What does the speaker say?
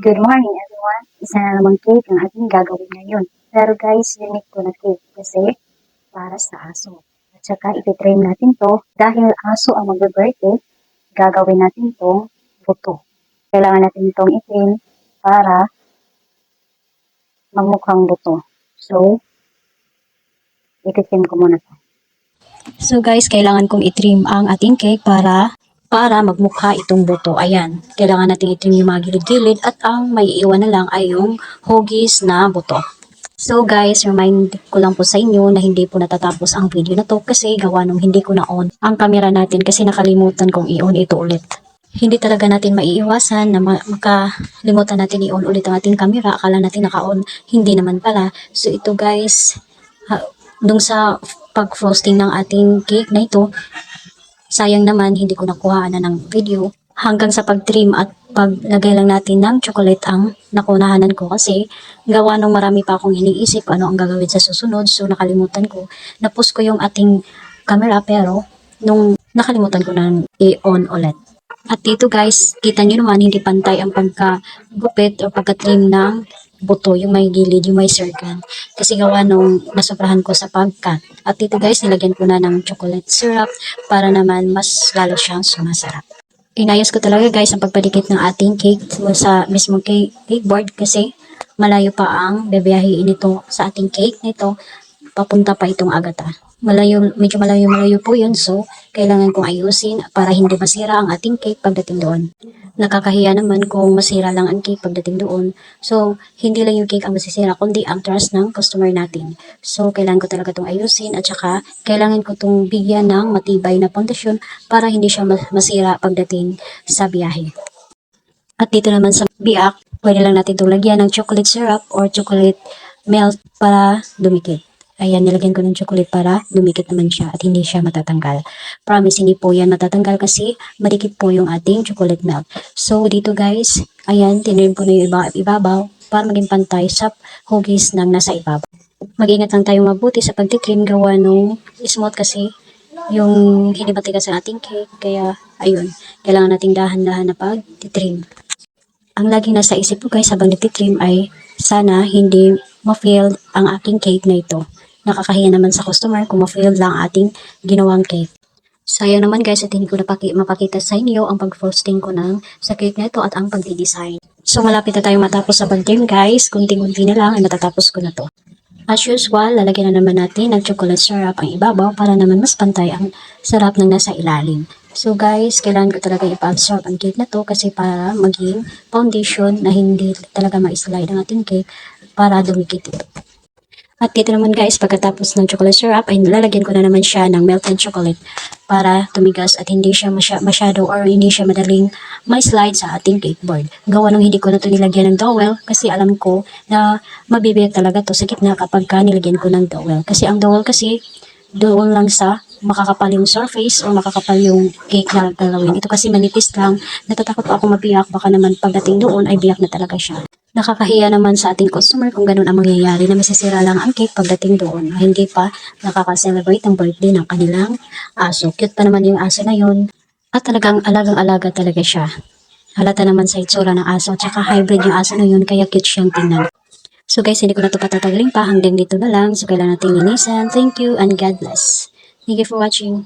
Good morning everyone! Isa na namang cake ang ating gagawin ngayon. Pero guys, unique to na cake kasi para sa aso. At saka ititrain natin to dahil aso ang magbe-birthday, gagawin natin tong buto. Kailangan natin itong itrain para magmukhang buto. So, ititrain ko muna to. So guys, kailangan kong itrim ang ating cake para magmukha itong buto. Ayan, kailangan natin itrim yung mga gilid-gilid at ang may iwan na lang ay yung hugis na buto. So guys, remind ko lang po sa inyo na hindi po natatapos ang video na to kasi gawa nung hindi ko na-on ang camera natin kasi nakalimutan kong i-on ito ulit. Hindi talaga natin maiiwasan na makalimutan natin i-on ulit ang ating camera. Akala natin naka-on, hindi naman pala. So ito guys, dung sa pag-frosting ng ating cake na ito, sayang naman hindi ko nakuhaan na ng video. Hanggang sa pag-trim at paglagay lang natin ng chocolate ang nakunahanan ko kasi gawa nung marami pa akong iniisip ano ang gagawin sa susunod. So nakalimutan ko. Na-post ko yung ating camera pero nung nakalimutan ko na i-on ulit. At dito guys, kita nyo naman hindi pantay ang pagkagupit o pagka-trim ng buto, yung may gilid, yung may circle. Kasi gawa nung nasobrahan ko sa pagkat. At dito guys, nilagyan ko na ng chocolate syrup para naman mas lalo siyang sumasarap. Inayos ko talaga guys ang pagpadikit ng ating cake sa mismong cake board kasi malayo pa ang bebeyahiin ito sa ating cake nito. Papunta pa itong Agata. Medyo malayo po yun. So, kailangan kong ayusin para hindi masira ang ating cake pagdating doon. Nakakahiya naman kung masira lang ang cake pagdating doon. So, hindi lang yung cake ang masisira, kundi ang trust ng customer natin. So, kailangan ko talaga itong ayusin at saka kailangan ko itong bigyan ng matibay na pundasyon para hindi siya masira pagdating sa biyahe. At dito naman sa biak, pwede lang natin itong lagyan ng chocolate syrup or chocolate melt para dumikit. Ayan, nilagyan ko ng chocolate para dumikit naman siya at hindi siya matatanggal. Promise, hindi po yan matatanggal kasi madikit po yung ating chocolate melt. So, dito guys, ayan, tinrim ko na yung ibabaw para maging pantay sa hugis ng nasa ibabaw. Mag-ingat lang tayo mabuti sa pagtitrim gawa nung smooth kasi yung hindi matigas ang ating cake. Kaya, ayun, kailangan nating dahan-dahan na pagtitrim. Ang laging nasa isip ko guys habang nagtitrim ay sana hindi ma-fail ang aking cake na ito. Nakakahiya naman sa customer kung ma-fail lang ating ginawang cake. Sayang naman guys at hindi ko mapakita sa inyo ang pag-frosting ko sa cake na ito at ang pag-design. So malapit na tayo matapos sa pag-trim guys. Kunting-kunti na lang ay matatapos ko na to. As usual, lalagyan na naman natin ng chocolate syrup ang ibabaw para naman mas pantay ang sarap ng nasa ilalim. So guys, kailangan ko talaga ipa-absorb ang cake na to kasi para maging foundation na hindi talaga ma-slide ang ating cake para dumikit ito. At dito naman guys, pagkatapos ng chocolate syrup ay lalagyan ko na naman siya ng melted chocolate para tumigas at hindi siya masyado or hindi siya madaling may slide sa ating cake board. Gawa nung hindi ko na ito nilagyan ng dowel kasi alam ko na mabibiyak talaga to sa gitna kapag nilagyan ko ng dowel. Kasi ang dowel kasi doon lang sa makakapal yung surface o makakapal yung cake na galawin. Ito kasi manipis lang. Natatakot pa ako mabiyak. Baka naman pagdating doon ay biyak na talaga siya. Nakakahiya naman sa ating customer kung ganun ang mangyayari na masisira lang ang cake pagdating doon. Hindi pa nakaka-celebrate ang birthday ng kanilang aso. Cute pa naman yung aso na yun. At talagang alagang-alaga talaga siya. Halata naman sa itsura ng aso. Tsaka hybrid yung aso na yun kaya cute siyang tingnan. So guys, hindi ko na ito patatagalin pa. Hanggang dito na lang. So kailangan natin linisan. Thank you and God bless. Thank you for watching.